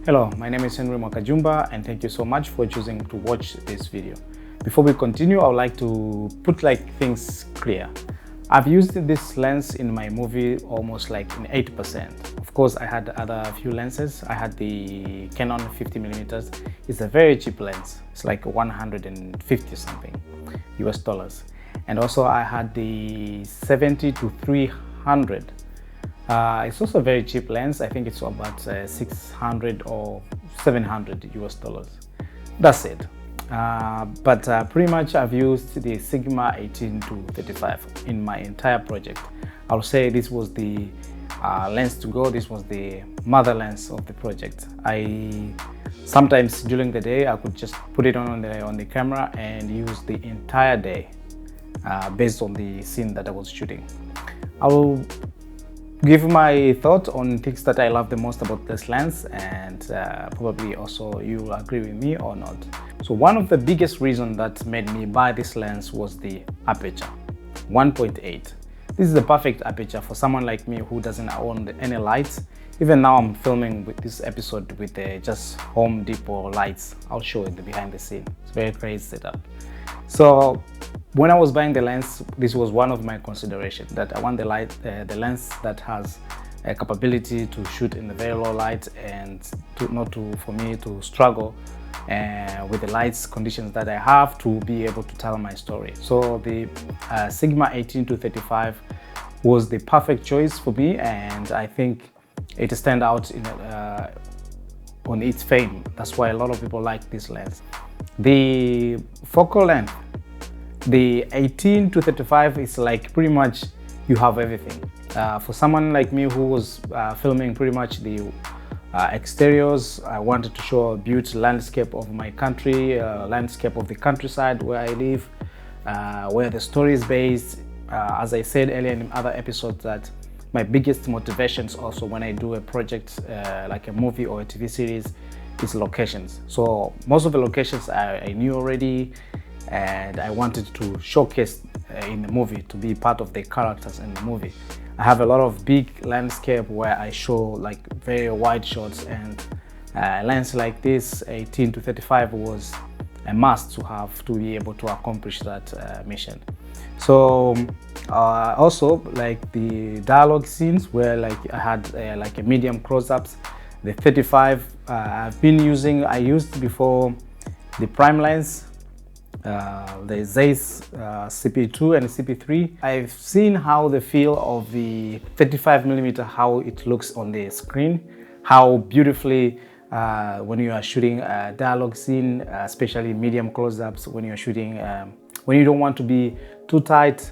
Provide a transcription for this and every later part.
Hello, my name is Henry Mwakajumba and thank you so much for choosing to watch this video. Before we continue, I would like to put things clear. I've used this lens in my movie almost in 8%. Of course, I had other few lenses. I had the Canon 50mm. It's a very cheap lens. It's like 150 something US dollars. And also I had the 70 to 300. It's also a very cheap lens. I think it's about 600 or 700 US dollars. That's it. But pretty much I've used the Sigma 18 to 35 in my entire project. I'll say this was the lens to go. This was the mother lens of the project. Sometimes during the day I could just put it on the camera and use the entire day based on the scene that I was shooting. I will give my thought on things that I love the most about this lens, and probably also you will agree with me or not. So one of the biggest reasons that made me buy this lens was the aperture, 1.8. This is the perfect aperture for someone like me who doesn't own any lights. Even now I'm filming with this episode with just Home Depot lights. I'll show you the behind the scene. It's very crazy setup. So when I was buying the lens, this was one of my considerations, that I want the lens that has a capability to shoot in the very low light and for me to struggle with the lights conditions that I have to be able to tell my story. So the Sigma 18 to 35 was the perfect choice for me, and I think it stand out on its fame. That's why a lot of people like this lens. The focal length, the 18 to 35 is pretty much you have everything. For someone like me who was filming pretty much the exteriors, I wanted to show a beautiful landscape of my country, landscape of the countryside where I live, where the story is based. As I said earlier in other episodes, that my biggest motivations also when I do a project like a movie or a TV series is locations. So most of the locations I knew already, and I wanted to showcase in the movie, to be part of the characters in the movie. I have a lot of big landscape where I show very wide shots, and a lens like this 18 to 35 was a must to have to be able to accomplish that mission. So also the dialogue scenes where I had a medium close-ups, the 35 I used before the prime lens, the Zeiss CP2 and CP3. I've seen how the feel of the 35mm, how it looks on the screen, how beautifully when you are shooting a dialogue scene, especially medium close-ups, when you're shooting, when you don't want to be too tight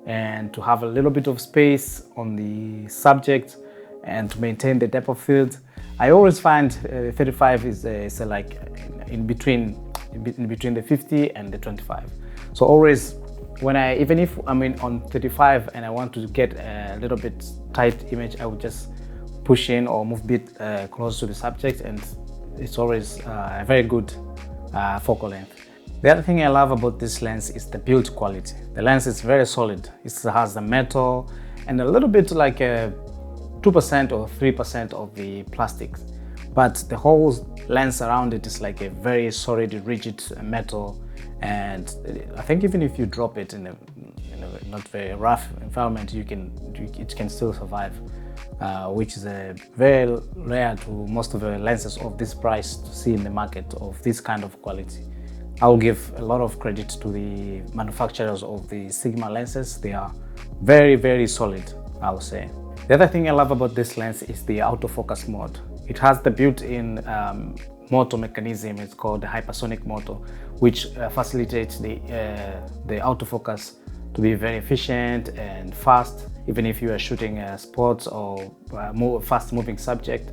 and to have a little bit of space on the subject and to maintain the depth of field. I always find 35 is in between the 50 and the 25. So always even if I'm on 35 and I want to get a little bit tight image, I would just push in or move a bit close to the subject, and it's always a very good focal length. The other thing I love about this lens is the build quality. The lens is very solid. It has the metal and a little bit like a 2% or 3% of the plastics, but the whole lens around it is like a very solid, rigid metal, and I think even if you drop it in a not very rough environment, it can still survive, which is very rare to most of the lenses of this price to see in the market of this kind of quality. I will give a lot of credit to the manufacturers of the Sigma lenses. They are very, very solid, I would say. The other thing I love about this lens is the autofocus mode. It has the built-in motor mechanism. It's called the hypersonic motor, which facilitates the autofocus to be very efficient and fast, even if you are shooting a sports or fast-moving subject.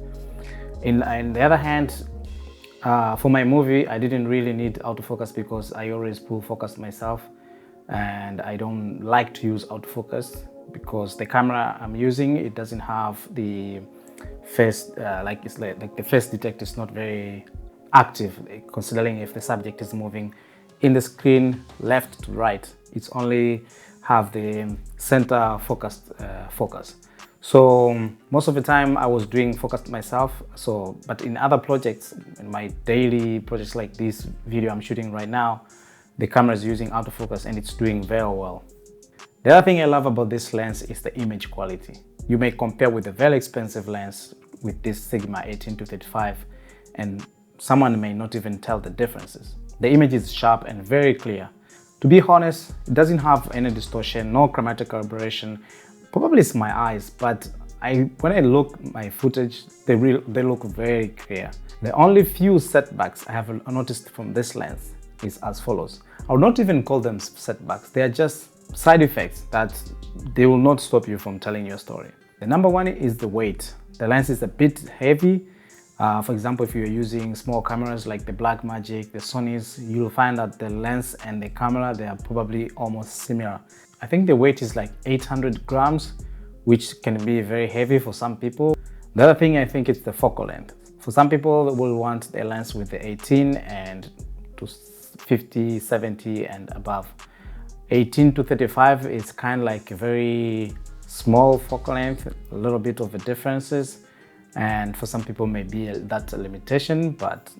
On the other hand, for my movie, I didn't really need autofocus because I always pull focus myself, and I don't like to use autofocus because the camera I'm using, it doesn't have the face, the face detector is not very active, considering if the subject is moving in the screen left to right. It's only have the center focused focus. So most of the time I was doing focus myself. So, but in other projects, in my daily projects like this video I'm shooting right now, the camera is using autofocus and it's doing very well. The other thing I love about this lens is the image quality. You may compare with a very expensive lens with this Sigma 18-35 and someone may not even tell the differences. The image is sharp and very clear. To be honest, it doesn't have any distortion, no chromatic aberration. Probably it's my eyes, but when I look my footage, they look very clear. The only few setbacks I have noticed from this lens is as follows. I would not even call them setbacks. They are just side effects that they will not stop you from telling your story. The number one is the weight. The lens is a bit heavy. For example, if you're using small cameras like the Blackmagic, the Sonys, you'll find that the lens and the camera, they are probably almost similar. I think the weight is like 800 grams, which can be very heavy for some people. The other thing I think is the focal length. For some people will want a lens with the 18 and to 50, 70 and above. 18-35 is kind of like a very small focal length, a little bit of the differences. And for some people maybe that's a limitation, but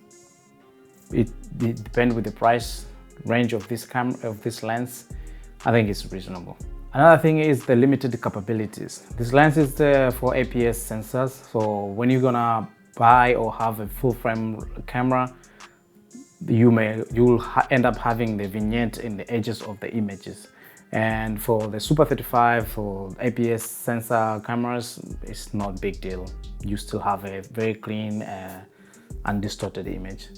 it depends with the price range of this lens. I think it's reasonable. Another thing is the limited capabilities. This lens is for APS sensors. So when you're gonna buy or have a full frame camera, you'll end up having the vignette in the edges of the images. And for the Super 35 for APS sensor cameras, it's not a big deal. You still have a very clean, undistorted image.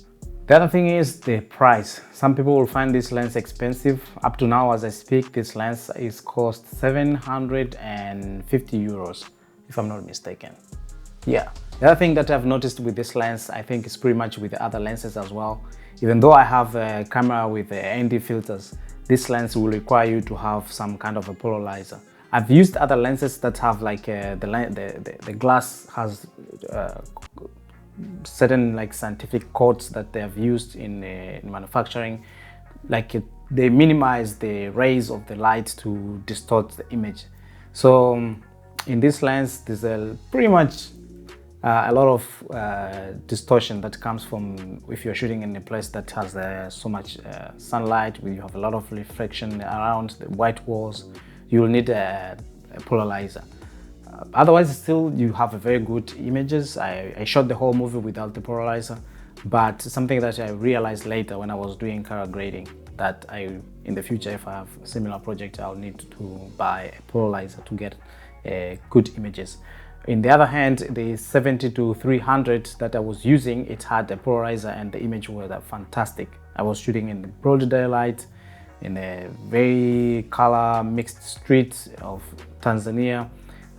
The other thing is the price. Some people will find this lens expensive. Up to now, as I speak, this lens is cost 750 euros, if I'm not mistaken. Yeah. The other thing that I've noticed with this lens, I think it's pretty much with the other lenses as well. Even though I have a camera with ND filters, this lens will require you to have some kind of a polarizer. I've used other lenses that have like the glass has certain like scientific codes that they have used in manufacturing. Like they minimize the rays of the light to distort the image. So in this lens, there's pretty much a lot of distortion that comes from if you're shooting in a place that has so much sunlight, where you have a lot of reflection around the white walls. You will need a polarizer. Otherwise, still you have a very good images. I shot the whole movie without the polarizer, but something that I realized later when I was doing color grading, that in the future, if I have a similar project, I'll need to buy a polarizer to get good images. In the other hand, the 70-300 that I was using, it had a polarizer and the image was fantastic. I was shooting in the broad daylight, in a very color mixed street of Tanzania.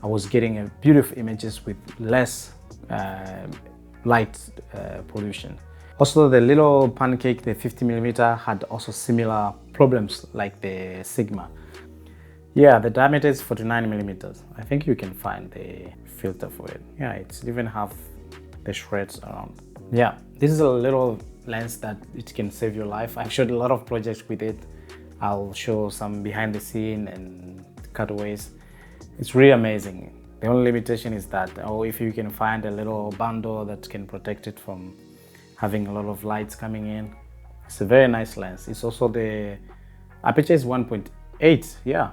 I was getting beautiful images with less light pollution. Also, the little pancake, the 50mm, had also similar problems like the Sigma. Yeah, the diameter is 49mm. I think you can find the filter for it. Yeah, it's even have the shreds around. Yeah, this is a little lens that it can save your life. I've shot a lot of projects with it. I'll show some behind the scene and cutaways. It's really amazing. The only limitation is that, if you can find a little bundle that can protect it from having a lot of lights coming in. It's a very nice lens. It's also the aperture is 1.8. Yeah,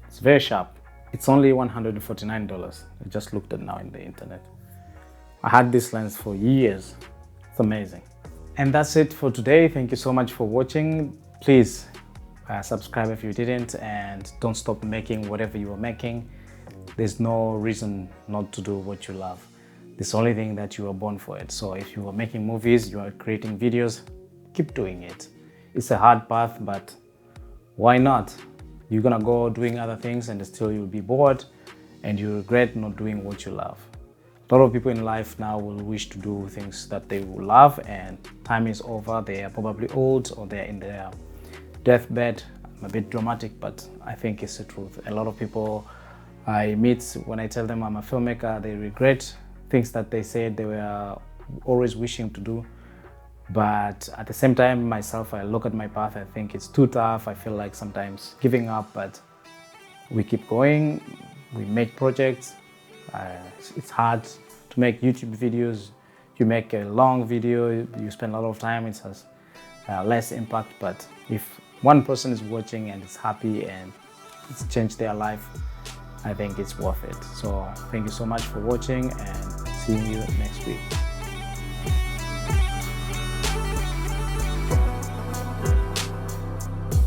it's very sharp. It's only $149. I just looked at now in the internet. I had this lens for years. It's amazing. And that's it for today. Thank you so much for watching. Please subscribe if you didn't, and don't stop making whatever you are making. There's no reason not to do what you love. It's the only thing that you are born for it. So if you are making movies, you are creating videos, keep doing it. It's a hard path, but why not? You're gonna go doing other things and still you'll be bored and you regret not doing what you love. A lot of people in life now will wish to do things that they will love, and time is over. They are probably old or they're in their deathbed. I'm a bit dramatic, but I think it's the truth. A lot of people I meet, when I tell them I'm a filmmaker, they regret things that they said they were always wishing to do. But at the same time, myself, I look at my path, I think it's too tough. I feel like sometimes giving up, but we keep going, we make projects, It's hard to make YouTube videos. You make a long video, you spend a lot of time, it has less impact. But if one person is watching and is happy and it's changed their life, I think it's worth it. So thank you so much for watching, and see you next week.